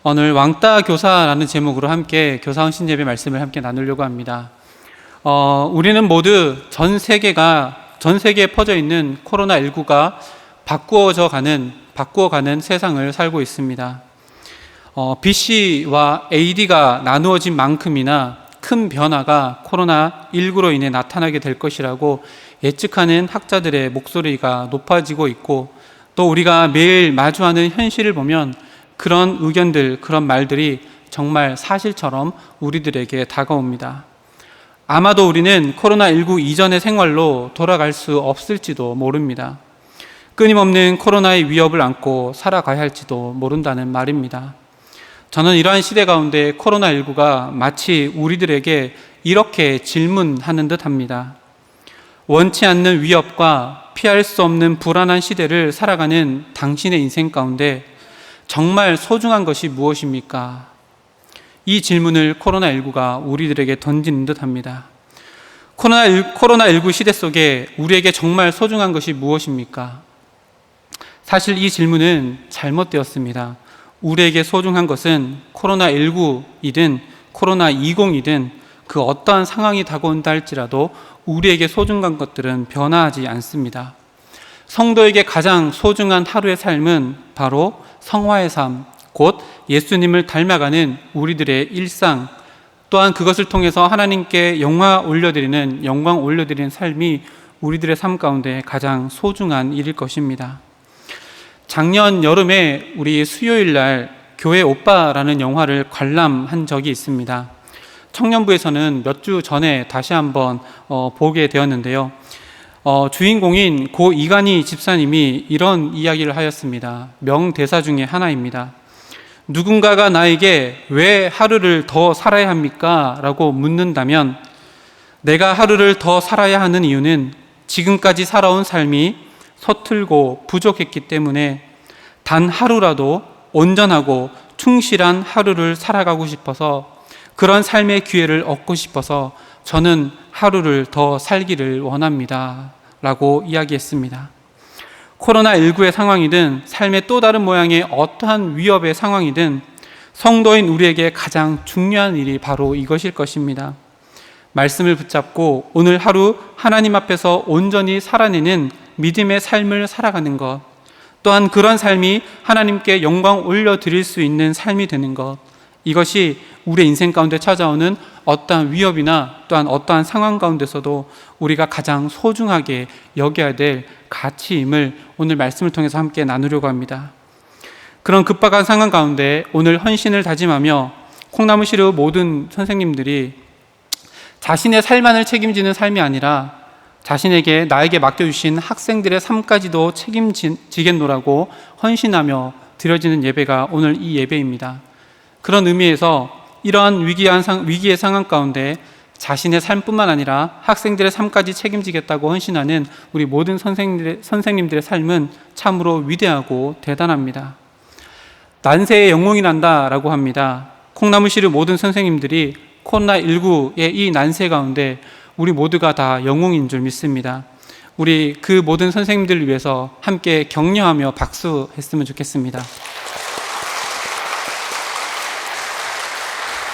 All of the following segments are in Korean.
오늘 왕따 교사라는 제목으로 함께 교사 헌신 예배 말씀을 함께 나누려고 합니다. 우리는 모두 전 세계에 퍼져 있는 코로나19가 바꾸어가는 세상을 살고 있습니다. BC와 AD가 나누어진 만큼이나 큰 변화가 코로나19로 인해 나타나게 될 것이라고 예측하는 학자들의 목소리가 높아지고 있고, 또 우리가 매일 마주하는 현실을 보면 그런 의견들, 그런 말들이 정말 사실처럼 우리들에게 다가옵니다. 아마도 우리는 코로나19 이전의 생활로 돌아갈 수 없을지도 모릅니다. 끊임없는 코로나의 위협을 안고 살아가야 할지도 모른다는 말입니다. 저는 이러한 시대 가운데 코로나19가 마치 우리들에게 이렇게 질문하는 듯 합니다. 원치 않는 위협과 피할 수 없는 불안한 시대를 살아가는 당신의 인생 가운데 정말 소중한 것이 무엇입니까? 이 질문을 코로나19가 우리들에게 던지는 듯 합니다. 코로나19 시대 속에 우리에게 정말 소중한 것이 무엇입니까? 사실 이 질문은 잘못되었습니다. 우리에게 소중한 것은 코로나19이든 코로나20이든 그 어떠한 상황이 다가온다 할지라도 우리에게 소중한 것들은 변화하지 않습니다. 성도에게 가장 소중한 하루의 삶은 바로 성화의 삶, 곧 예수님을 닮아가는 우리들의 일상, 또한 그것을 통해서 하나님께 영광 올려드리는 삶이 우리들의 삶 가운데 가장 소중한 일일 것입니다. 작년 여름에 우리 수요일 날 교회 오빠라는 영화를 관람한 적이 있습니다. 청년부에서는 몇 주 전에 다시 한번 보게 되었는데요. 주인공인 고 이간희 집사님이 이런 이야기를 하였습니다. 명대사 중에 하나입니다. 누군가가 나에게 왜 하루를 더 살아야 합니까? 라고 묻는다면 내가 하루를 더 살아야 하는 이유는 지금까지 살아온 삶이 서툴고 부족했기 때문에 단 하루라도 온전하고 충실한 하루를 살아가고 싶어서, 그런 삶의 기회를 얻고 싶어서 저는 하루를 더 살기를 원합니다 라고 이야기했습니다. 코로나19의 상황이든 삶의 또 다른 모양의 어떠한 위협의 상황이든 성도인 우리에게 가장 중요한 일이 바로 이것일 것입니다. 말씀을 붙잡고 오늘 하루 하나님 앞에서 온전히 살아내는 믿음의 삶을 살아가는 것, 또한 그런 삶이 하나님께 영광 올려드릴 수 있는 삶이 되는 것, 이것이 우리의 인생 가운데 찾아오는 어떠한 위협이나 또한 어떠한 상황 가운데서도 우리가 가장 소중하게 여겨야 될 가치임을 오늘 말씀을 통해서 함께 나누려고 합니다. 그런 급박한 상황 가운데 오늘 헌신을 다짐하며 콩나무시루 모든 선생님들이 자신의 삶만을 책임지는 삶이 아니라 나에게 맡겨주신 학생들의 삶까지도 책임지겠노라고 헌신하며 드려지는 예배가 오늘 이 예배입니다. 그런 의미에서 이러한 위기의 상황 가운데 자신의 삶뿐만 아니라 학생들의 삶까지 책임지겠다고 헌신하는 우리 모든 선생님들의 삶은 참으로 위대하고 대단합니다. 난세에 영웅이 난다라고 합니다. 콩나무시루 모든 선생님들이 코로나19의 이 난세 가운데 우리 모두가 다 영웅인 줄 믿습니다. 우리 그 모든 선생님들을 위해서 함께 격려하며 박수했으면 좋겠습니다.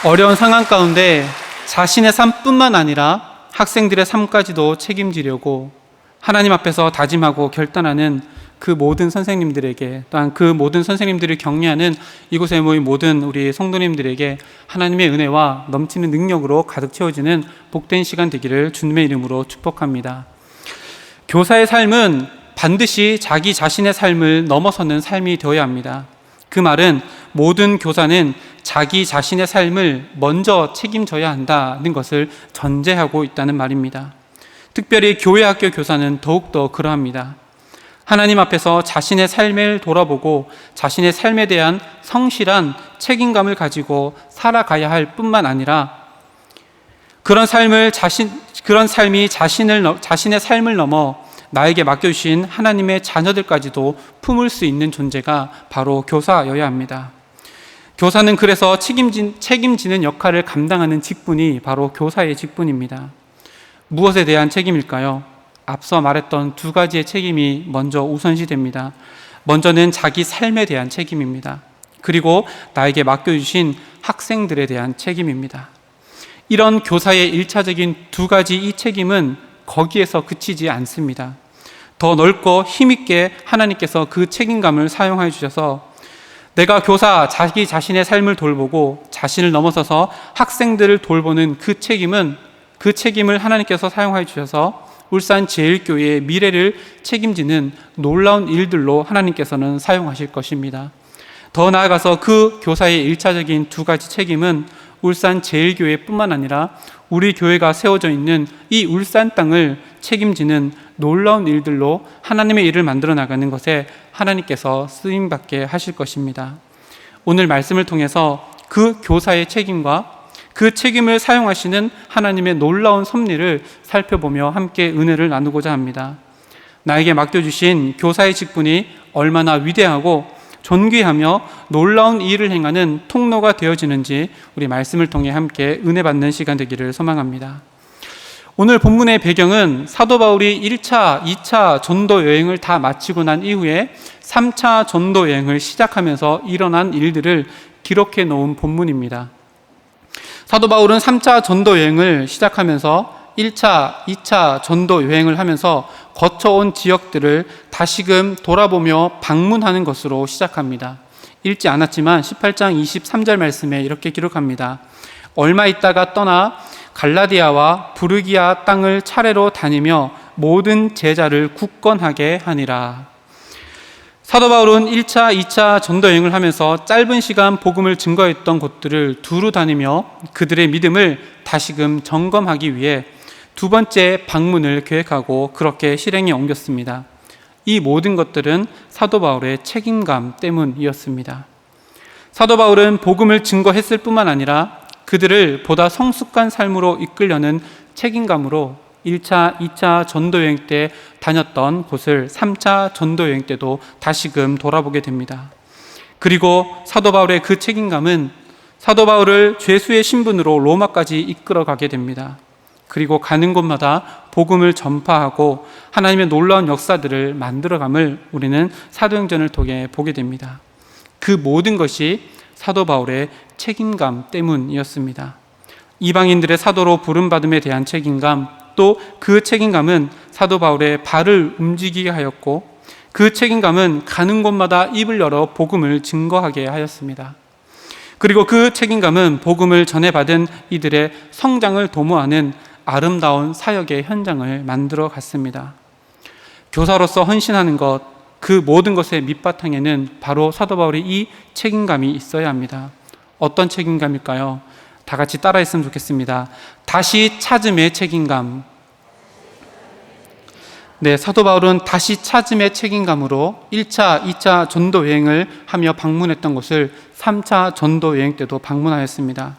어려운 상황 가운데 자신의 삶뿐만 아니라 학생들의 삶까지도 책임지려고 하나님 앞에서 다짐하고 결단하는 그 모든 선생님들에게, 또한 그 모든 선생님들을 격려하는 이곳에 모인 모든 우리 성도님들에게 하나님의 은혜와 넘치는 능력으로 가득 채워지는 복된 시간 되기를 주님의 이름으로 축복합니다. 교사의 삶은 반드시 자기 자신의 삶을 넘어서는 삶이 되어야 합니다. 그 말은 모든 교사는 자기 자신의 삶을 먼저 책임져야 한다는 것을 전제하고 있다는 말입니다. 특별히 교회 학교 교사는 더욱더 그러합니다. 하나님 앞에서 자신의 삶을 돌아보고 자신의 삶에 대한 성실한 책임감을 가지고 살아가야 할 뿐만 아니라 그런 삶이 자신의 삶을 넘어 나에게 맡겨주신 하나님의 자녀들까지도 품을 수 있는 존재가 바로 교사여야 합니다. 교사는 그래서 책임지는 역할을 감당하는 직분이 바로 교사의 직분입니다. 무엇에 대한 책임일까요? 앞서 말했던 두 가지의 책임이 먼저 우선시됩니다. 먼저는 자기 삶에 대한 책임입니다. 그리고 나에게 맡겨주신 학생들에 대한 책임입니다. 이런 교사의 1차적인 두 가지 이 책임은 거기에서 그치지 않습니다. 더 넓고 힘있게 하나님께서 그 책임감을 사용해 주셔서 내가 교사 자기 자신의 삶을 돌보고 자신을 넘어서서 학생들을 돌보는 그 책임을 하나님께서 사용해 주셔서 울산제일교회의 미래를 책임지는 놀라운 일들로 하나님께서는 사용하실 것입니다. 더 나아가서 그 교사의 1차적인 두 가지 책임은 울산제일교회뿐만 아니라 우리 교회가 세워져 있는 이 울산 땅을 책임지는 놀라운 일들로 하나님의 일을 만들어 나가는 것에 하나님께서 쓰임받게 하실 것입니다. 오늘 말씀을 통해서 그 교사의 책임과 그 책임을 사용하시는 하나님의 놀라운 섭리를 살펴보며 함께 은혜를 나누고자 합니다. 나에게 맡겨주신 교사의 직분이 얼마나 위대하고 존귀하며 놀라운 일을 행하는 통로가 되어지는지 우리 말씀을 통해 함께 은혜 받는 시간 되기를 소망합니다. 오늘 본문의 배경은 사도 바울이 1차, 2차 전도 여행을 다 마치고 난 이후에 3차 전도 여행을 시작하면서 일어난 일들을 기록해 놓은 본문입니다. 사도 바울은 3차 전도 여행을 시작하면서 1차, 2차 전도 여행을 하면서 거쳐온 지역들을 다시금 돌아보며 방문하는 것으로 시작합니다. 읽지 않았지만 18장 23절 말씀에 이렇게 기록합니다. 얼마 있다가 떠나 갈라디아와 부르기아 땅을 차례로 다니며 모든 제자를 굳건하게 하니라. 사도 바울은 1차, 2차 전도 여행을 하면서 짧은 시간 복음을 증거했던 곳들을 두루 다니며 그들의 믿음을 다시금 점검하기 위해 두 번째 방문을 계획하고 그렇게 실행에 옮겼습니다. 이 모든 것들은 사도 바울의 책임감 때문이었습니다. 사도 바울은 복음을 증거했을 뿐만 아니라 그들을 보다 성숙한 삶으로 이끌려는 책임감으로 1차, 2차 전도여행 때 다녔던 곳을 3차 전도여행 때도 다시금 돌아보게 됩니다. 그리고 사도 바울의 그 책임감은 사도 바울을 죄수의 신분으로 로마까지 이끌어가게 됩니다. 그리고 가는 곳마다 복음을 전파하고 하나님의 놀라운 역사들을 만들어감을 우리는 사도행전을 통해 보게 됩니다. 그 모든 것이 사도 바울의 책임감 때문이었습니다. 이방인들의 사도로 부름받음에 대한 책임감, 또 그 책임감은 사도 바울의 발을 움직이게 하였고 그 책임감은 가는 곳마다 입을 열어 복음을 증거하게 하였습니다. 그리고 그 책임감은 복음을 전해받은 이들의 성장을 도모하는 아름다운 사역의 현장을 만들어 갔습니다. 교사로서 헌신하는 것, 그 모든 것의 밑바탕에는 바로 사도 바울의 이 책임감이 있어야 합니다. 어떤 책임감일까요? 다 같이 따라했으면 좋겠습니다. 다시 찾음의 책임감. 네, 사도 바울은 다시 찾음의 책임감으로 1차, 2차 전도 여행을 하며 방문했던 곳을 3차 전도 여행 때도 방문하였습니다.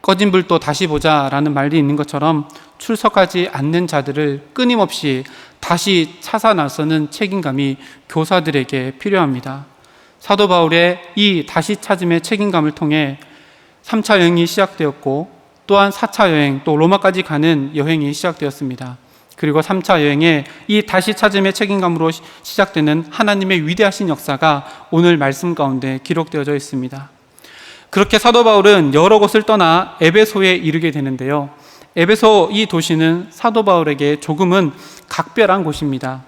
꺼진 불도 다시 보자라는 말이 있는 것처럼 출석하지 않는 자들을 끊임없이 다시 찾아 나서는 책임감이 교사들에게 필요합니다. 사도 바울의 이 다시 찾음의 책임감을 통해 3차 여행이 시작되었고 또한 4차 여행, 또 로마까지 가는 여행이 시작되었습니다. 그리고 3차 여행에 이 다시 찾음의 책임감으로 시작되는 하나님의 위대하신 역사가 오늘 말씀 가운데 기록되어져 있습니다. 그렇게 사도 바울은 여러 곳을 떠나 에베소에 이르게 되는데요. 에베소 이 도시는 사도 바울에게 조금은 각별한 곳입니다.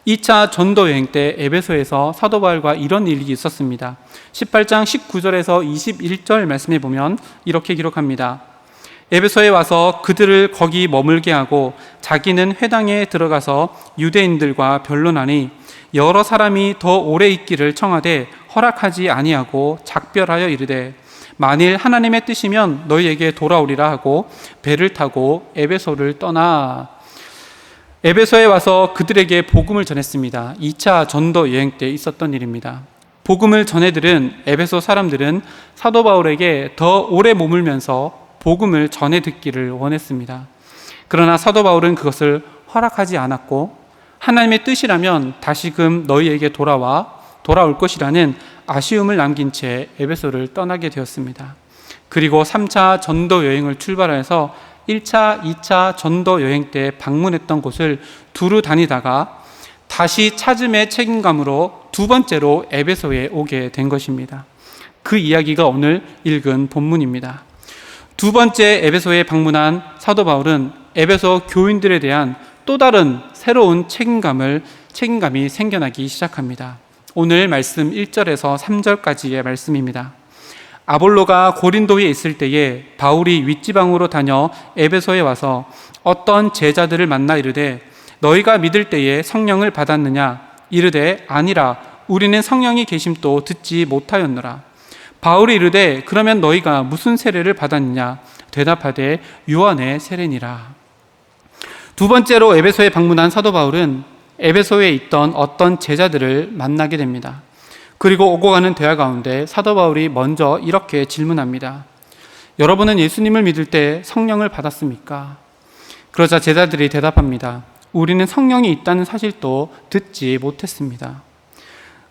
2차 전도 여행 때 에베소에서 사도 바울과 이런 일이 있었습니다. 18장 19절에서 21절 말씀해 보면 이렇게 기록합니다. 에베소에 와서 그들을 거기 머물게 하고 자기는 회당에 들어가서 유대인들과 변론하니 여러 사람이 더 오래 있기를 청하되 허락하지 아니하고 작별하여 이르되 만일 하나님의 뜻이면 너희에게 돌아오리라 하고 배를 타고 에베소를 떠나 에베소에 와서 그들에게 복음을 전했습니다. 2차 전도 여행 때 있었던 일입니다. 복음을 전해들은 에베소 사람들은 사도 바울에게 더 오래 머물면서 복음을 전해 듣기를 원했습니다. 그러나 사도 바울은 그것을 허락하지 않았고 하나님의 뜻이라면 다시금 너희에게 돌아올 것이라는 아쉬움을 남긴 채 에베소를 떠나게 되었습니다. 그리고 3차 전도 여행을 출발해서 1차, 2차 전도 여행 때 방문했던 곳을 두루 다니다가 다시 찾음의 책임감으로 두 번째로 에베소에 오게 된 것입니다. 그 이야기가 오늘 읽은 본문입니다. 두 번째 에베소에 방문한 사도 바울은 에베소 교인들에 대한 또 다른 새로운 책임감이 생겨나기 시작합니다. 오늘 말씀 1절에서 3절까지의 말씀입니다. 아볼로가 고린도에 있을 때에 바울이 윗지방으로 다녀 에베소에 와서 어떤 제자들을 만나 이르되 너희가 믿을 때에 성령을 받았느냐? 이르되 아니라 우리는 성령이 계심도 듣지 못하였노라. 바울이 이르되 그러면 너희가 무슨 세례를 받았느냐? 대답하되 요한의 세례니라. 두 번째로 에베소에 방문한 사도 바울은 에베소에 있던 어떤 제자들을 만나게 됩니다. 그리고 오고 가는 대화 가운데 사도 바울이 먼저 이렇게 질문합니다. 여러분은 예수님을 믿을 때 성령을 받았습니까? 그러자 제자들이 대답합니다. 우리는 성령이 있다는 사실도 듣지 못했습니다.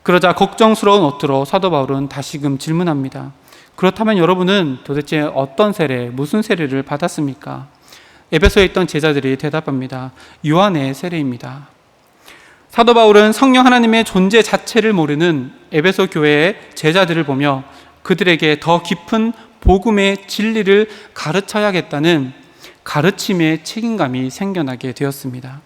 그러자 걱정스러운 어투로 사도 바울은 다시금 질문합니다. 그렇다면 여러분은 도대체 어떤 세례, 무슨 세례를 받았습니까? 에베소에 있던 제자들이 대답합니다. 요한의 세례입니다. 사도 바울은 성령 하나님의 존재 자체를 모르는 에베소 교회의 제자들을 보며 그들에게 더 깊은 복음의 진리를 가르쳐야겠다는 가르침의 책임감이 생겨나게 되었습니다.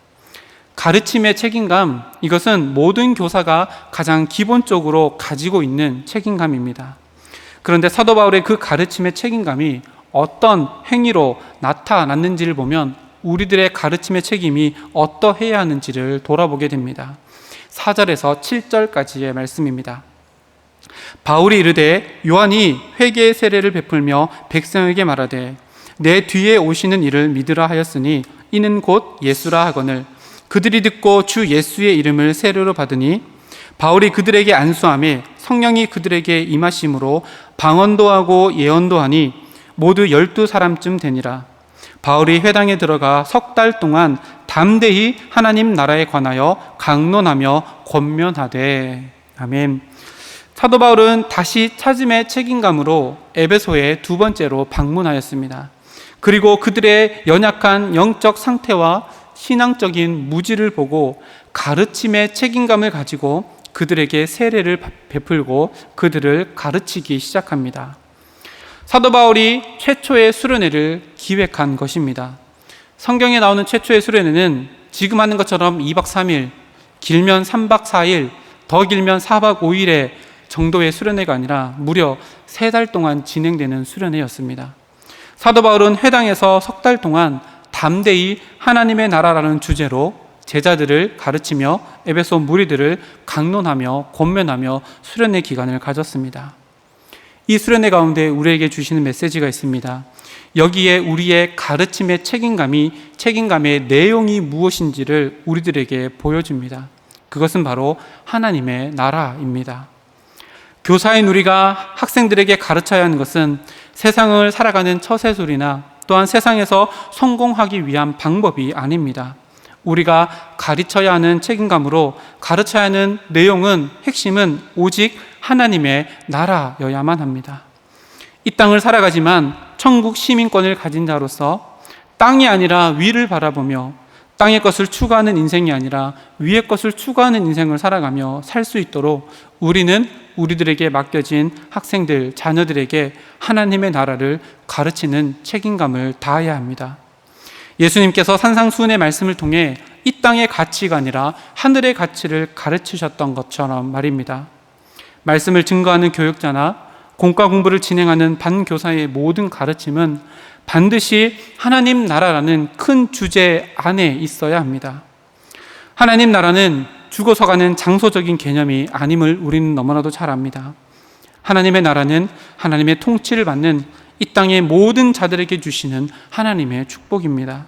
가르침의 책임감, 이것은 모든 교사가 가장 기본적으로 가지고 있는 책임감입니다. 그런데 사도 바울의 그 가르침의 책임감이 어떤 행위로 나타났는지를 보면 우리들의 가르침의 책임이 어떠해야 하는지를 돌아보게 됩니다. 4절에서 7절까지의 말씀입니다. 바울이 이르되 요한이 회개의 세례를 베풀며 백성에게 말하되 내 뒤에 오시는 이를 믿으라 하였으니 이는 곧 예수라 하거늘 그들이 듣고 주 예수의 이름을 세례로 받으니 바울이 그들에게 안수하며 성령이 그들에게 임하심으로 방언도 하고 예언도 하니 모두 12사람쯤 되니라. 바울이 회당에 들어가 석 달 동안 담대히 하나님 나라에 관하여 강론하며 권면하되. 아멘. 사도 바울은 다시 찾음의 책임감으로 에베소에 두 번째로 방문하였습니다. 그리고 그들의 연약한 영적 상태와 신앙적인 무지를 보고 가르침의 책임감을 가지고 그들에게 세례를 베풀고 그들을 가르치기 시작합니다. 사도 바울이 최초의 수련회를 기획한 것입니다. 성경에 나오는 최초의 수련회는 지금 하는 것처럼 2박 3일, 길면 3박 4일, 더 길면 4박 5일의 정도의 수련회가 아니라 무려 3달 동안 진행되는 수련회였습니다. 사도 바울은 회당에서 석 달 동안 담대히 하나님의 나라라는 주제로 제자들을 가르치며 에베소 무리들을 강론하며 권면하며 수련회 기간을 가졌습니다. 이 수련회 가운데 우리에게 주시는 메시지가 있습니다. 여기에 우리의 가르침의 책임감의 내용이 무엇인지를 우리들에게 보여줍니다. 그것은 바로 하나님의 나라입니다. 교사인 우리가 학생들에게 가르쳐야 하는 것은 세상을 살아가는 처세술이나 또한 세상에서 성공하기 위한 방법이 아닙니다. 우리가 가르쳐야 하는 책임감으로 가르쳐야 하는 내용은, 핵심은 오직 하나님의 나라여야만 합니다. 이 땅을 살아가지만 천국 시민권을 가진 자로서 땅이 아니라 위를 바라보며 땅의 것을 추구하는 인생이 아니라 위의 것을 추구하는 인생을 살아가며 살 수 있도록 우리는 우리들에게 맡겨진 학생들, 자녀들에게 하나님의 나라를 가르치는 책임감을 다해야 합니다. 예수님께서 산상수훈의 말씀을 통해 이 땅의 가치가 아니라 하늘의 가치를 가르치셨던 것처럼 말입니다. 말씀을 증거하는 교육자나 공과 공부를 진행하는 반교사의 모든 가르침은 반드시 하나님 나라라는 큰 주제 안에 있어야 합니다. 하나님 나라는 죽어서 가는 장소적인 개념이 아님을 우리는 너무나도 잘 압니다. 하나님의 나라는 하나님의 통치를 받는 이 땅의 모든 자들에게 주시는 하나님의 축복입니다.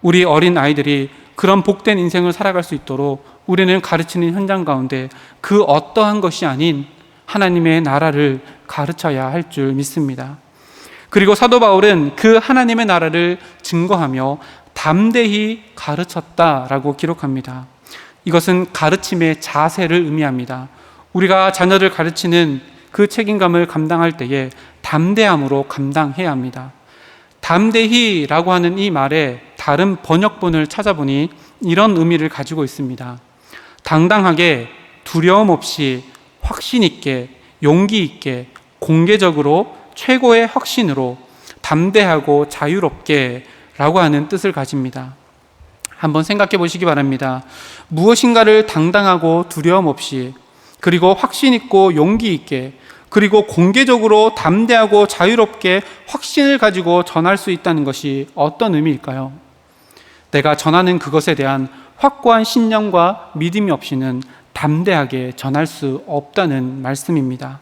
우리 어린 아이들이 그런 복된 인생을 살아갈 수 있도록 우리는 가르치는 현장 가운데 그 어떠한 것이 아닌 하나님의 나라를 가르쳐야 할 줄 믿습니다. 그리고 사도 바울은 그 하나님의 나라를 증거하며 담대히 가르쳤다라고 기록합니다. 이것은 가르침의 자세를 의미합니다. 우리가 자녀를 가르치는 그 책임감을 감당할 때에 담대함으로 감당해야 합니다. 담대히라고 하는 이 말에 다른 번역본을 찾아보니 이런 의미를 가지고 있습니다. 당당하게, 두려움 없이, 확신 있게, 용기 있게, 공개적으로 최고의 확신으로 담대하고 자유롭게 라고 하는 뜻을 가집니다. 한번 생각해 보시기 바랍니다. 무엇인가를 당당하고 두려움 없이, 그리고 확신 있고 용기 있게, 그리고 공개적으로 담대하고 자유롭게 확신을 가지고 전할 수 있다는 것이 어떤 의미일까요? 내가 전하는 그것에 대한 확고한 신념과 믿음이 없이는 담대하게 전할 수 없다는 말씀입니다.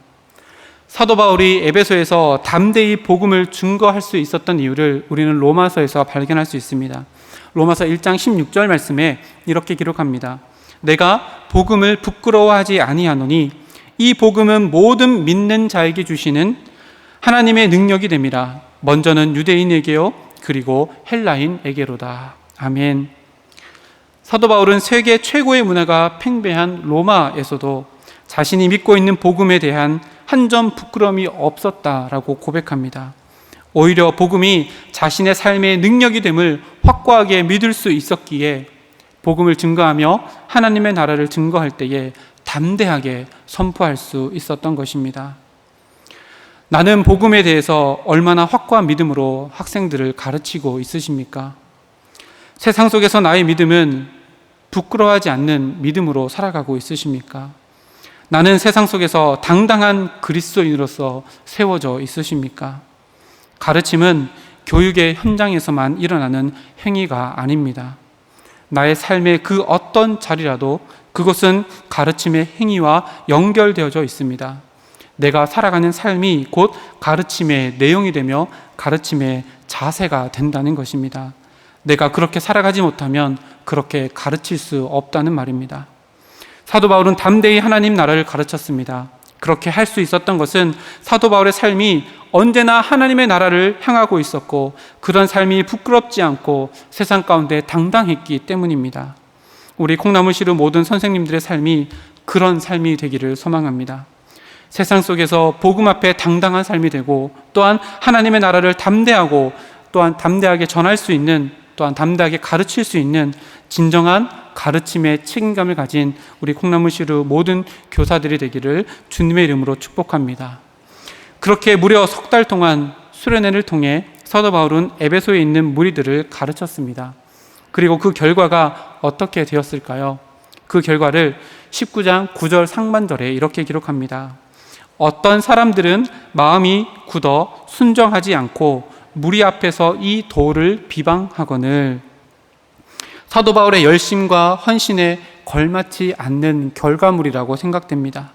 사도 바울이 에베소에서 담대히 복음을 증거할 수 있었던 이유를 우리는 로마서에서 발견할 수 있습니다. 로마서 1장 16절 말씀에 이렇게 기록합니다. 내가 복음을 부끄러워하지 아니하노니 이 복음은 모든 믿는 자에게 주시는 하나님의 능력이 됨이라. 먼저는 유대인에게요 그리고 헬라인에게로다. 아멘. 사도 바울은 세계 최고의 문화가 팽배한 로마에서도 자신이 믿고 있는 복음에 대한 한 점 부끄러움이 없었다라고 고백합니다. 오히려 복음이 자신의 삶의 능력이 됨을 확고하게 믿을 수 있었기에 복음을 증거하며 하나님의 나라를 증거할 때에 담대하게 선포할 수 있었던 것입니다. 나는 복음에 대해서 얼마나 확고한 믿음으로 학생들을 가르치고 있으십니까? 세상 속에서 나의 믿음은 부끄러워하지 않는 믿음으로 살아가고 있으십니까? 나는 세상 속에서 당당한 그리스도인으로서 세워져 있으십니까? 가르침은 교육의 현장에서만 일어나는 행위가 아닙니다. 나의 삶의 그 어떤 자리라도 그것은 가르침의 행위와 연결되어져 있습니다. 내가 살아가는 삶이 곧 가르침의 내용이 되며 가르침의 자세가 된다는 것입니다. 내가 그렇게 살아가지 못하면 그렇게 가르칠 수 없다는 말입니다. 사도 바울은 담대히 하나님 나라를 가르쳤습니다. 그렇게 할 수 있었던 것은 사도 바울의 삶이 언제나 하나님의 나라를 향하고 있었고 그런 삶이 부끄럽지 않고 세상 가운데 당당했기 때문입니다. 우리 콩나물시루 모든 선생님들의 삶이 그런 삶이 되기를 소망합니다. 세상 속에서 복음 앞에 당당한 삶이 되고 또한 하나님의 나라를 담대하고 또한 담대하게 전할 수 있는, 또한 담대하게 가르칠 수 있는 진정한 가르침의 책임감을 가진 우리 콩나물시루 모든 교사들이 되기를 주님의 이름으로 축복합니다. 그렇게 무려 석 달 동안 수련회를 통해 사도 바울은 에베소에 있는 무리들을 가르쳤습니다. 그리고 그 결과가 어떻게 되었을까요? 그 결과를 19장 9절 상반절에 이렇게 기록합니다. 어떤 사람들은 마음이 굳어 순정하지 않고 무리 앞에서 이 도를 비방하거늘. 사도 바울의 열심과 헌신에 걸맞지 않는 결과물이라고 생각됩니다.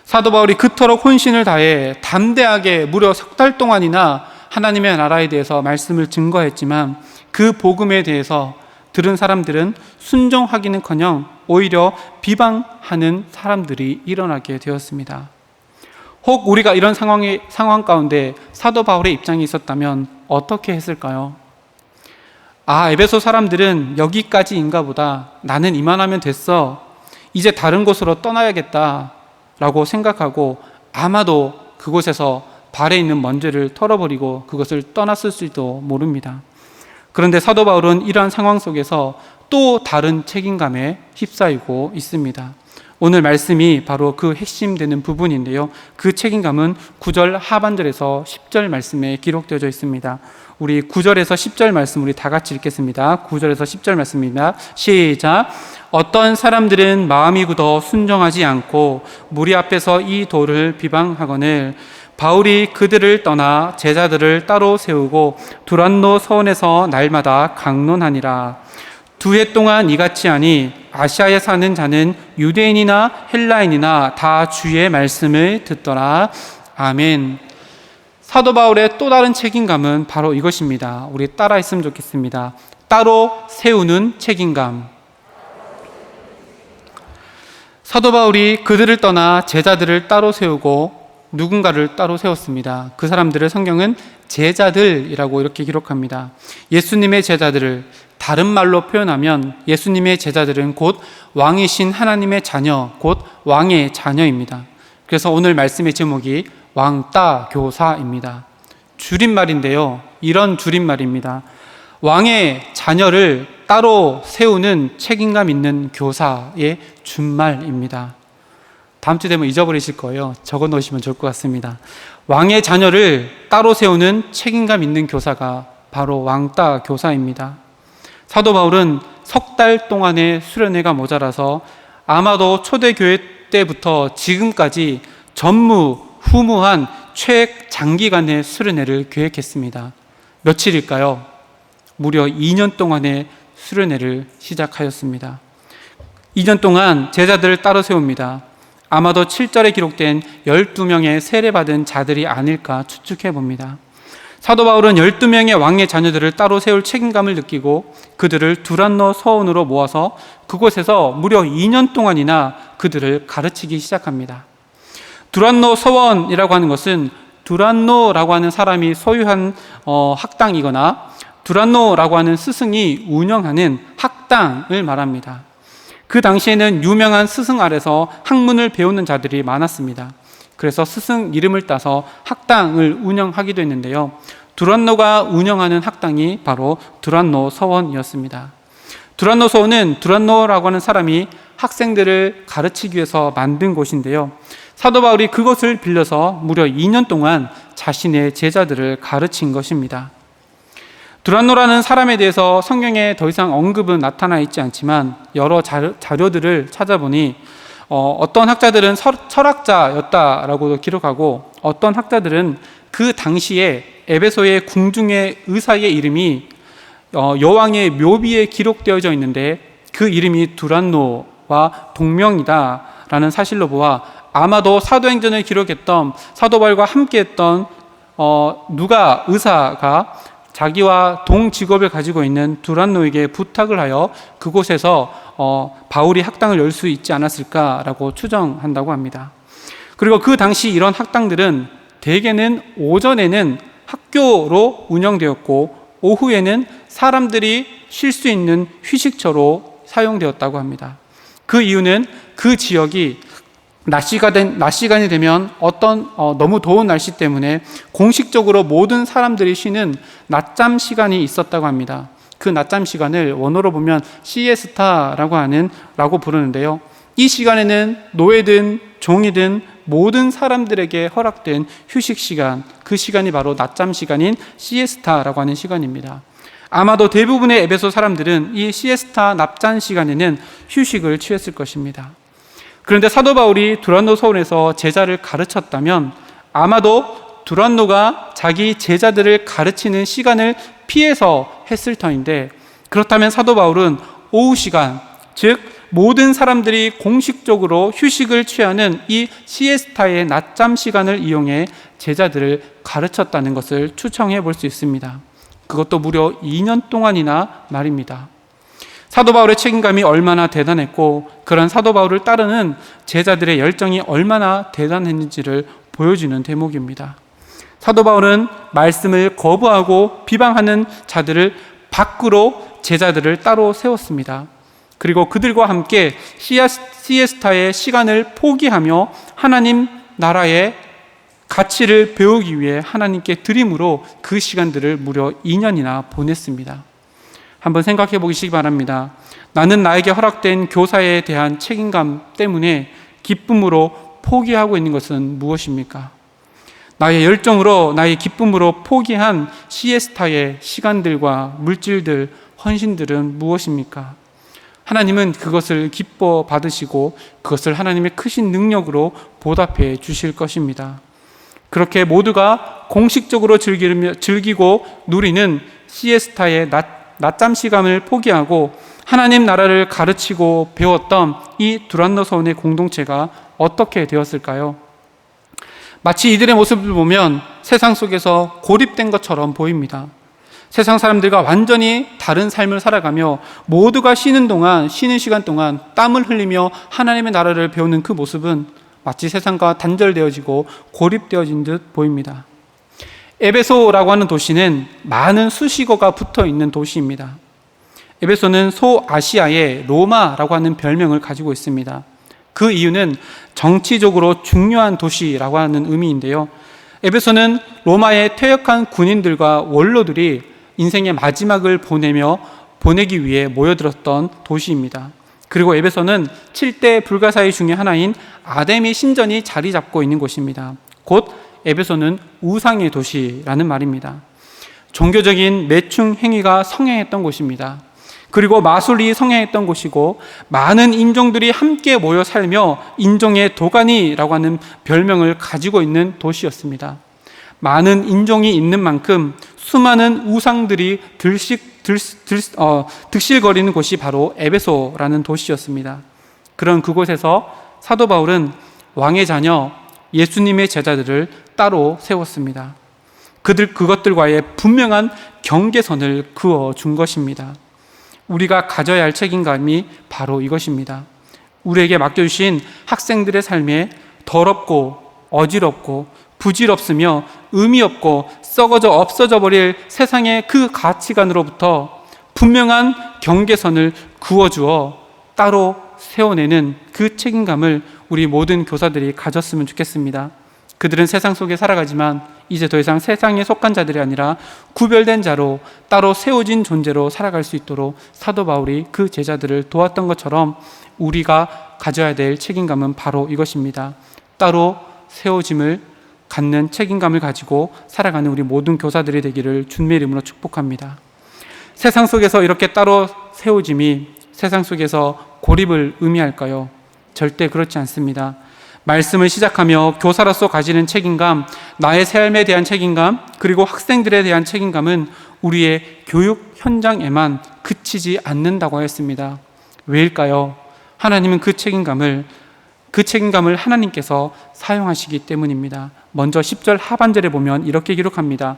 사도 바울이 그토록 혼신을 다해 담대하게 무려 석 달 동안이나 하나님의 나라에 대해서 말씀을 증거했지만 그 복음에 대해서 들은 사람들은 순종하기는커녕 오히려 비방하는 사람들이 일어나게 되었습니다. 혹 우리가 이런 상황 가운데 사도 바울의 입장이 있었다면 어떻게 했을까요? 에베소 사람들은 여기까지인가 보다. 나는 이만하면 됐어. 이제 다른 곳으로 떠나야겠다 라고 생각하고 아마도 그곳에서 발에 있는 먼지를 털어버리고 그것을 떠났을지도 모릅니다. 그런데 사도 바울은 이러한 상황 속에서 또 다른 책임감에 휩싸이고 있습니다. 오늘 말씀이 바로 그 핵심되는 부분인데요. 그 책임감은 9절 하반절에서 10절 말씀에 기록되어져 있습니다. 우리 9절에서 10절 말씀 우리 다 같이 읽겠습니다. 9절에서 10절 말씀입니다. 시작. 어떤 사람들은 마음이 굳어 순종하지 않고 무리 앞에서 이 도를 비방하거늘 바울이 그들을 떠나 제자들을 따로 세우고 두란노 서원에서 날마다 강론하니라. 2해 동안 이같이 하니 아시아에 사는 자는 유대인이나 헬라인이나 다 주의 말씀을 듣더라. 아멘. 사도 바울의 또 다른 책임감은 바로 이것입니다. 우리 따라 했으면 좋겠습니다. 따로 세우는 책임감. 사도 바울이 그들을 떠나 제자들을 따로 세우고 누군가를 따로 세웠습니다. 그 사람들을 성경은 제자들이라고 이렇게 기록합니다. 예수님의 제자들을 다른 말로 표현하면 예수님의 제자들은 곧 왕이신 하나님의 자녀, 곧 왕의 자녀입니다. 그래서 오늘 말씀의 제목이 왕따 교사입니다. 줄임말인데요. 이런 줄임말입니다. 왕의 자녀를 따로 세우는 책임감 있는 교사의 준말입니다. 다음 주 되면 잊어버리실 거예요. 적어 놓으시면 좋을 것 같습니다. 왕의 자녀를 따로 세우는 책임감 있는 교사가 바로 왕따 교사입니다. 사도 바울은 석 달 동안의 수련회가 모자라서 아마도 초대교회 때부터 지금까지 전무후무한 최장기간의 수련회를 계획했습니다. 며칠일까요? 무려 2년 동안의 수련회를 시작하였습니다. 2년 동안 제자들을 따로 세웁니다. 아마도 7절에 기록된 12명의 세례받은 자들이 아닐까 추측해 봅니다. 사도 바울은 12명의 왕의 자녀들을 따로 세울 책임감을 느끼고 그들을 두란노 서원으로 모아서 그곳에서 무려 2년 동안이나 그들을 가르치기 시작합니다. 두란노 서원이라고 하는 것은 두란노라고 하는 사람이 소유한 학당이거나 두란노라고 하는 스승이 운영하는 학당을 말합니다. 그 당시에는 유명한 스승 아래서 학문을 배우는 자들이 많았습니다. 그래서 스승 이름을 따서 학당을 운영하기도 했는데요. 두란노가 운영하는 학당이 바로 두란노 서원이었습니다. 두란노 서원은 두란노라고 하는 사람이 학생들을 가르치기 위해서 만든 곳인데요. 사도 바울이 그것을 빌려서 무려 2년 동안 자신의 제자들을 가르친 것입니다. 두란노라는 사람에 대해서 성경에 더 이상 언급은 나타나 있지 않지만 여러 자료들을 찾아보니 어떤 학자들은 철학자였다라고 기록하고 어떤 학자들은 그 당시에 에베소의 궁중의 의사의 이름이 여왕의 묘비에 기록되어져 있는데 그 이름이 두란노와 동명이다라는 사실로 보아 아마도 사도행전을 기록했던 사도 바울과 함께했던 누가 의사가 자기와 동직업을 가지고 있는 두란노에게 부탁을 하여 그곳에서 바울이 학당을 열 수 있지 않았을까라고 추정한다고 합니다. 그리고 그 당시 이런 학당들은 대개는 오전에는 학교로 운영되었고 오후에는 사람들이 쉴 수 있는 휴식처로 사용되었다고 합니다. 그 이유는 그 지역이 낮 시간이 되면 너무 더운 날씨 때문에 공식적으로 모든 사람들이 쉬는 낮잠 시간이 있었다고 합니다. 그 낮잠 시간을 원어로 보면 시에스타라고 부르는데요. 이 시간에는 노예든 종이든 모든 사람들에게 허락된 휴식 시간, 그 시간이 바로 낮잠 시간인 시에스타라고 하는 시간입니다. 아마도 대부분의 에베소 사람들은 이 시에스타 낮잠 시간에는 휴식을 취했을 것입니다. 그런데 사도 바울이 두란노 서원에서 제자를 가르쳤다면 아마도 두란노가 자기 제자들을 가르치는 시간을 피해서 했을 터인데, 그렇다면 사도 바울은 오후 시간, 즉 모든 사람들이 공식적으로 휴식을 취하는 이 시에스타의 낮잠 시간을 이용해 제자들을 가르쳤다는 것을 추정해 볼 수 있습니다. 그것도 무려 2년 동안이나 말입니다. 사도 바울의 책임감이 얼마나 대단했고 그런 사도 바울을 따르는 제자들의 열정이 얼마나 대단했는지를 보여주는 대목입니다. 사도 바울은 말씀을 거부하고 비방하는 자들을 밖으로 제자들을 따로 세웠습니다. 그리고 그들과 함께 시에스타의 시간을 포기하며 하나님 나라의 가치를 배우기 위해 하나님께 드림으로 그 시간들을 무려 2년이나 보냈습니다. 한번 생각해 보시기 바랍니다. 나는 나에게 허락된 교사에 대한 책임감 때문에 기쁨으로 포기하고 있는 것은 무엇입니까? 나의 열정으로, 나의 기쁨으로 포기한 시에스타의 시간들과 물질들, 헌신들은 무엇입니까? 하나님은 그것을 기뻐 받으시고 그것을 하나님의 크신 능력으로 보답해 주실 것입니다. 그렇게 모두가 공식적으로 즐기고 누리는 시에스타의 낮잠 시간을 포기하고 하나님 나라를 가르치고 배웠던 이 두란노 서원의 공동체가 어떻게 되었을까요? 마치 이들의 모습을 보면 세상 속에서 고립된 것처럼 보입니다. 세상 사람들과 완전히 다른 삶을 살아가며 모두가 쉬는 시간 동안 땀을 흘리며 하나님의 나라를 배우는 그 모습은 마치 세상과 단절되어지고 고립되어진 듯 보입니다. 에베소라고 하는 도시는 많은 수식어가 붙어 있는 도시입니다. 에베소는 소아시아의 로마라고 하는 별명을 가지고 있습니다. 그 이유는 정치적으로 중요한 도시라고 하는 의미인데요. 에베소는 로마의 퇴역한 군인들과 원로들이 인생의 마지막을 보내기 위해 모여들었던 도시입니다. 그리고 에베소는 7대 불가사의 중에 하나인 아데미 신전이 자리 잡고 있는 곳입니다. 곧 에베소는 우상의 도시라는 말입니다. 종교적인 매충 행위가 성행했던 곳입니다. 그리고 마술이 성행했던 곳이고 많은 인종들이 함께 모여 살며 인종의 도가니라고 하는 별명을 가지고 있는 도시였습니다. 많은 인종이 있는 만큼 수많은 우상들이 득실거리는 곳이 바로 에베소라는 도시였습니다. 그런 그곳에서 사도 바울은 왕의 자녀 예수님의 제자들을 따로 세웠습니다. 그것들과의 분명한 경계선을 그어준 것입니다. 우리가 가져야 할 책임감이 바로 이것입니다. 우리에게 맡겨주신 학생들의 삶에 더럽고 어지럽고 부질없으며 의미 없고 썩어져 없어져 버릴 세상의 그 가치관으로부터 분명한 경계선을 그어주어 따로 세워내는 그 책임감을 우리 모든 교사들이 가졌으면 좋겠습니다. 그들은 세상 속에 살아가지만 이제 더 이상 세상에 속한 자들이 아니라 구별된 자로 따로 세워진 존재로 살아갈 수 있도록 사도 바울이 그 제자들을 도왔던 것처럼 우리가 가져야 될 책임감은 바로 이것입니다. 따로 세워짐을 갖는 책임감을 가지고 살아가는 우리 모든 교사들이 되기를 주님의 이름으로 축복합니다. 세상 속에서 이렇게 따로 세워짐이 세상 속에서 고립을 의미할까요? 절대 그렇지 않습니다. 말씀을 시작하며 교사로서 가지는 책임감, 나의 삶에 대한 책임감, 그리고 학생들에 대한 책임감은 우리의 교육 현장에만 그치지 않는다고 했습니다. 왜일까요? 하나님은 그 책임감을 하나님께서 사용하시기 때문입니다. 먼저 10절 하반절에 보면 이렇게 기록합니다.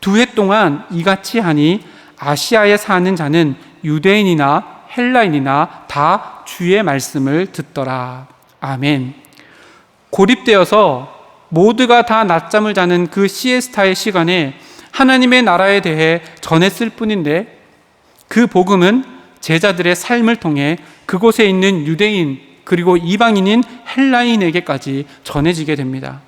2해 동안 이같이 하니 아시아에 사는 자는 유대인이나 헬라인이나 다 주의 말씀을 듣더라. 아멘. 고립되어서 모두가 다 낮잠을 자는 그 시에스타의 시간에 하나님의 나라에 대해 전했을 뿐인데 그 복음은 제자들의 삶을 통해 그곳에 있는 유대인 그리고 이방인인 헬라인에게까지 전해지게 됩니다.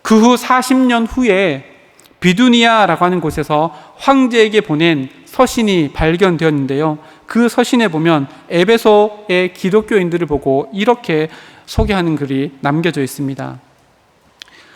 그 후 40년 후에 비두니아라고 하는 곳에서 황제에게 보낸 서신이 발견되었는데요. 그 서신에 보면 에베소의 기독교인들을 보고 이렇게 소개하는 글이 남겨져 있습니다.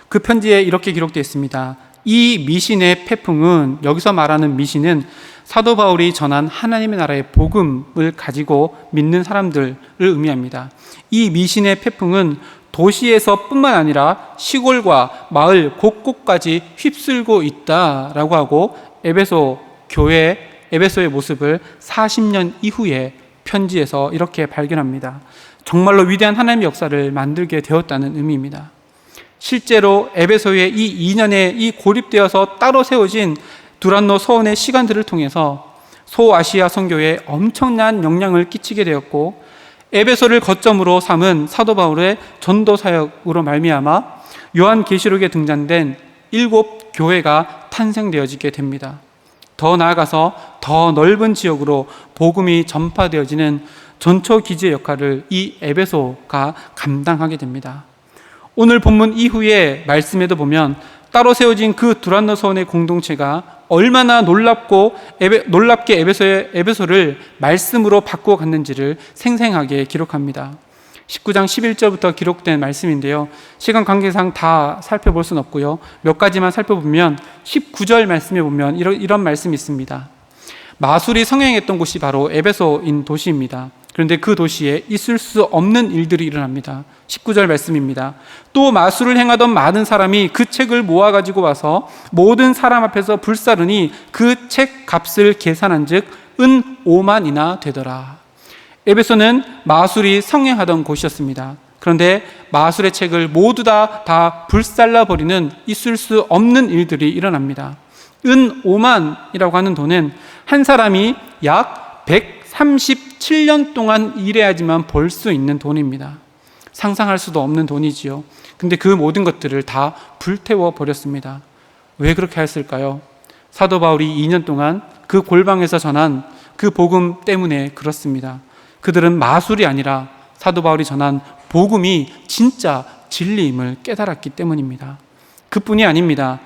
그 편지에 이렇게 기록되어 있습니다. 이 미신의 태풍은, 여기서 말하는 미신은 사도 바울이 전한 하나님의 나라의 복음을 가지고 믿는 사람들을 의미합니다. 이 미신의 태풍은 도시에서 뿐만 아니라 시골과 마을 곳곳까지 휩쓸고 있다라고 하고 에베소의 모습을 40년 이후에 편지에서 이렇게 발견합니다. 정말로 위대한 하나님의 역사를 만들게 되었다는 의미입니다. 실제로 에베소의 이 2년의 이 고립되어서 따로 세워진 두란노 서원의 시간들을 통해서 소아시아 선교에 엄청난 영향을 끼치게 되었고, 에베소를 거점으로 삼은 사도 바울의 전도 사역으로 말미암아 요한계시록에 등장된 7교회가 탄생되어지게 됩니다. 더 나아가서 더 넓은 지역으로 복음이 전파되어지는 전초기지의 역할을 이 에베소가 감당하게 됩니다. 오늘 본문 이후의 말씀에도 보면 따로 세워진 그 두란노 서원의 공동체가 얼마나 놀랍게 에베소를 말씀으로 바꾸어 갔는지를 생생하게 기록합니다. 19장 11절부터 기록된 말씀인데요. 시간 관계상 다 살펴볼 수는 없고요. 몇 가지만 살펴보면 19절 말씀에 보면 이런 말씀이 있습니다. 마술이 성행했던 곳이 바로 에베소인 도시입니다. 그런데 그 도시에 있을 수 없는 일들이 일어납니다. 19절 말씀입니다. 또 마술을 행하던 많은 사람이 그 책을 모아가지고 와서 모든 사람 앞에서 불사르니 그 책 값을 계산한 즉 은 5만이나 되더라. 에베소는 마술이 성행하던 곳이었습니다. 그런데 마술의 책을 모두 다 불살라버리는 있을 수 없는 일들이 일어납니다. 은 5만이라고 하는 돈은 한 사람이 약 137년 동안 일해야지만 벌 수 있는 돈입니다. 상상할 수도 없는 돈이지요. 근데 그 모든 것들을 다 불태워 버렸습니다. 왜 그렇게 했을까요? 사도 바울이 2년 동안 그 골방에서 전한 그 복음 때문에 그렇습니다. 그들은 마술이 아니라 사도 바울이 전한 복음이 진짜 진리임을 깨달았기 때문입니다. 그뿐이 아닙니다.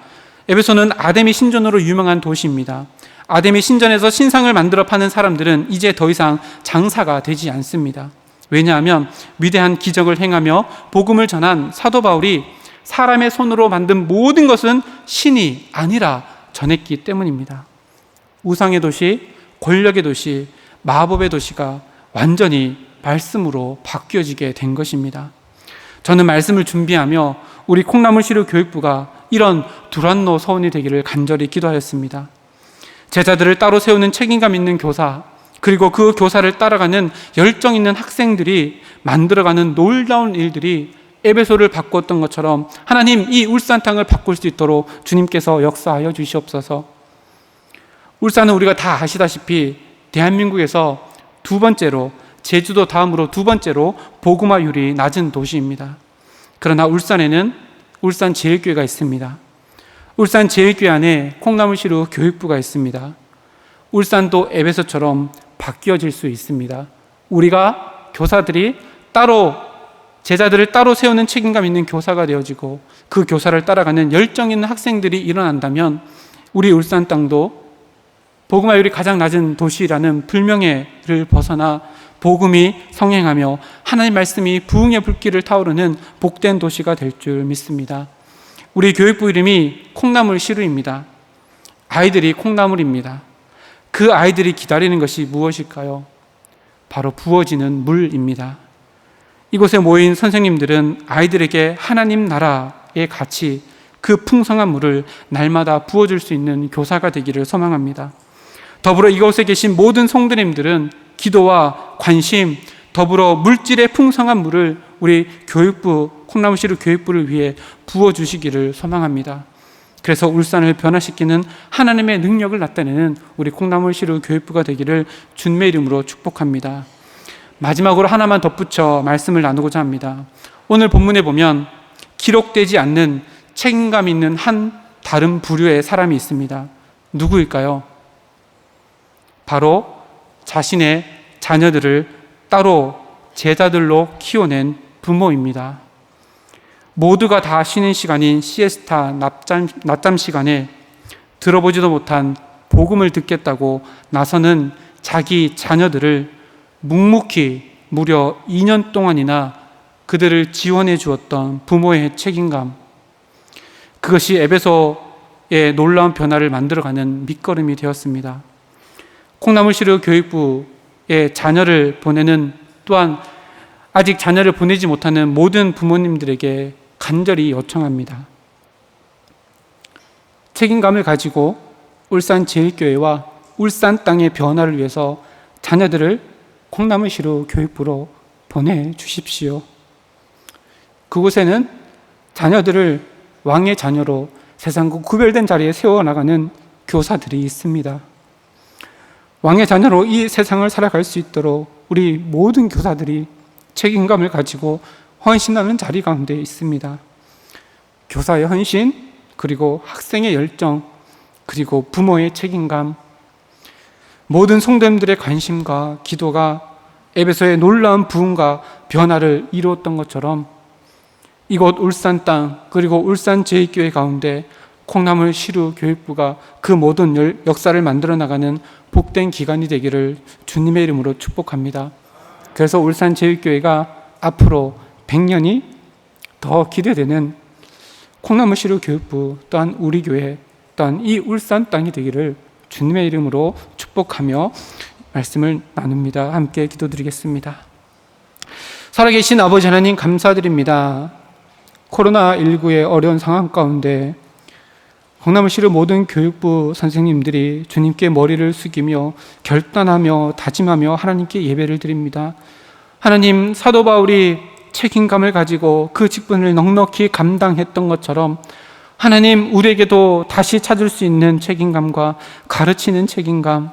에베소는 아데미 신전으로 유명한 도시입니다. 아데미 신전에서 신상을 만들어 파는 사람들은 이제 더 이상 장사가 되지 않습니다. 왜냐하면 위대한 기적을 행하며 복음을 전한 사도 바울이 사람의 손으로 만든 모든 것은 신이 아니라 전했기 때문입니다. 우상의 도시, 권력의 도시, 마법의 도시가 완전히 말씀으로 바뀌어지게 된 것입니다. 저는 말씀을 준비하며 우리 콩나물시루 교육부가 이런 두란노 서원이 되기를 간절히 기도하였습니다. 제자들을 따로 세우는 책임감 있는 교사, 그리고 그 교사를 따라가는 열정 있는 학생들이 만들어가는 놀라운 일들이 에베소를 바꿨던 것처럼 하나님, 이 울산땅을 바꿀 수 있도록 주님께서 역사하여 주시옵소서. 울산은 우리가 다 아시다시피 대한민국에서 두 번째로, 제주도 다음으로 두 번째로 복음화율이 낮은 도시입니다. 그러나 울산에는 울산제일교회가 있습니다. 울산제일교회 안에 콩나물시루 교육부가 있습니다. 울산도 에베소처럼 바뀌어질 수 있습니다. 우리가 교사들이 따로, 제자들을 따로 세우는 책임감 있는 교사가 되어지고 그 교사를 따라가는 열정 있는 학생들이 일어난다면 우리 울산 땅도 복음화율이 가장 낮은 도시라는 불명예를 벗어나 복음이 성행하며 하나님 말씀이 부흥의 불길을 타오르는 복된 도시가 될 줄 믿습니다. 우리 교육부 이름이 콩나물시루입니다. 아이들이 콩나물입니다. 그 아이들이 기다리는 것이 무엇일까요? 바로 부어지는 물입니다. 이곳에 모인 선생님들은 아이들에게 하나님 나라의 가치, 그 풍성한 물을 날마다 부어줄 수 있는 교사가 되기를 소망합니다. 더불어 이곳에 계신 모든 성도님들은 기도와 관심, 더불어 물질의 풍성한 물을 우리 교육부, 콩나물시루 교육부를 위해 부어주시기를 소망합니다. 그래서 울산을 변화시키는 하나님의 능력을 나타내는 우리 콩나물시루 교육부가 되기를 주님의 이름으로 축복합니다. 마지막으로 하나만 덧붙여 말씀을 나누고자 합니다. 오늘 본문에 보면 기록되지 않는 책임감 있는 한 다른 부류의 사람이 있습니다. 누구일까요? 바로 자신의 자녀들을 따로 제자들로 키워낸 부모입니다. 모두가 다 쉬는 시간인 시에스타 낮잠 시간에 들어보지도 못한 복음을 듣겠다고 나서는 자기 자녀들을 묵묵히 무려 2년 동안이나 그들을 지원해 주었던 부모의 책임감, 그것이 에베소의 놀라운 변화를 만들어가는 밑거름이 되었습니다. 콩나물시루 교육부의 자녀를 보내는, 또한 아직 자녀를 보내지 못하는 모든 부모님들에게 간절히 요청합니다. 책임감을 가지고 울산제일교회와 울산 땅의 변화를 위해서 자녀들을 콩나물시루 교육부로 보내주십시오. 그곳에는 자녀들을 왕의 자녀로 세상과 구별된 자리에 세워나가는 교사들이 있습니다. 왕의 자녀로 이 세상을 살아갈 수 있도록 우리 모든 교사들이 책임감을 가지고 헌신하는 자리 가운데 있습니다. 교사의 헌신, 그리고 학생의 열정, 그리고 부모의 책임감, 모든 성도님들의 관심과 기도가 에베소의 놀라운 부흥과 변화를 이루었던 것처럼 이곳 울산 땅, 그리고 울산제일교회 가운데 콩나물시루 교육부가 그 모든 역사를 만들어 나가는 복된 기간이 되기를 주님의 이름으로 축복합니다. 그래서 울산제일교회가 앞으로 100년이 더 기대되는 콩나물시루 교육부, 또한 우리 교회, 또한 이 울산 땅이 되기를 주님의 이름으로 축복하며 말씀을 나눕니다. 함께 기도드리겠습니다. 살아계신 아버지 하나님, 감사드립니다. 코로나19의 어려운 상황 가운데 콩나물시루 모든 교육부 선생님들이 주님께 머리를 숙이며 결단하며 다짐하며 하나님께 예배를 드립니다. 하나님, 사도 바울이 책임감을 가지고 그 직분을 넉넉히 감당했던 것처럼 하나님, 우리에게도 다시 찾을 수 있는 책임감과 가르치는 책임감,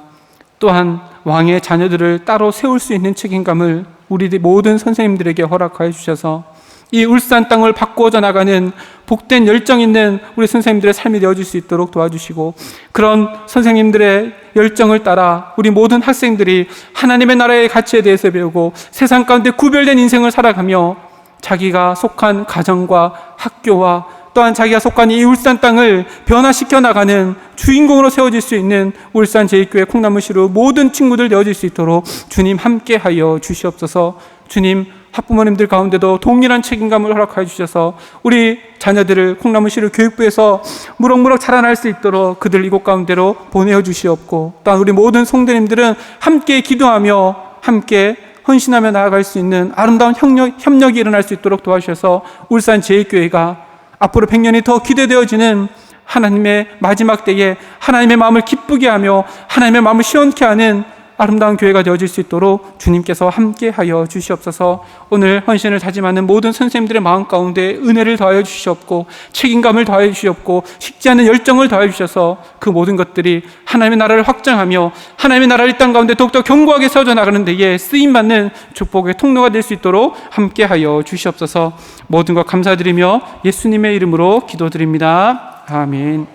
또한 왕의 자녀들을 따로 세울 수 있는 책임감을 우리 모든 선생님들에게 허락하여 주셔서 이 울산 땅을 바꾸어져 나가는 복된 열정 있는 우리 선생님들의 삶이 되어줄 수 있도록 도와주시고, 그런 선생님들의 열정을 따라 우리 모든 학생들이 하나님의 나라의 가치에 대해서 배우고 세상 가운데 구별된 인생을 살아가며 자기가 속한 가정과 학교와 또한 자기가 속한 이 울산 땅을 변화시켜 나가는 주인공으로 세워질 수 있는 울산제일교회 콩나물시루 모든 친구들 되어질 수 있도록 주님 함께하여 주시옵소서. 주님, 학부모님들 가운데도 동일한 책임감을 허락하여 주셔서 우리 자녀들을 콩나무시루 교육부에서 무럭무럭 자라날 수 있도록 그들 이곳 가운데로 보내어 주시옵고, 또한 우리 모든 성도님들은 함께 기도하며 함께 헌신하며 나아갈 수 있는 아름다운 협력이 일어날 수 있도록 도와주셔서 울산제일교회가 앞으로 100년이 더 기대되어지는 하나님의 마지막 때에 하나님의 마음을 기쁘게 하며 하나님의 마음을 시원케 하는 아름다운 교회가 되어질 수 있도록 주님께서 함께하여 주시옵소서. 오늘 헌신을 다짐하는 모든 선생님들의 마음 가운데 은혜를 더하여 주시옵고 책임감을 더하여 주시옵고 식지 않는 열정을 더하여 주셔서 그 모든 것들이 하나님의 나라를 확장하며 하나님의 나라를 이 땅 가운데 더욱더 견고하게 세워져 나가는 데에 쓰임받는 축복의 통로가 될 수 있도록 함께하여 주시옵소서. 모든 것 감사드리며 예수님의 이름으로 기도드립니다. 아멘.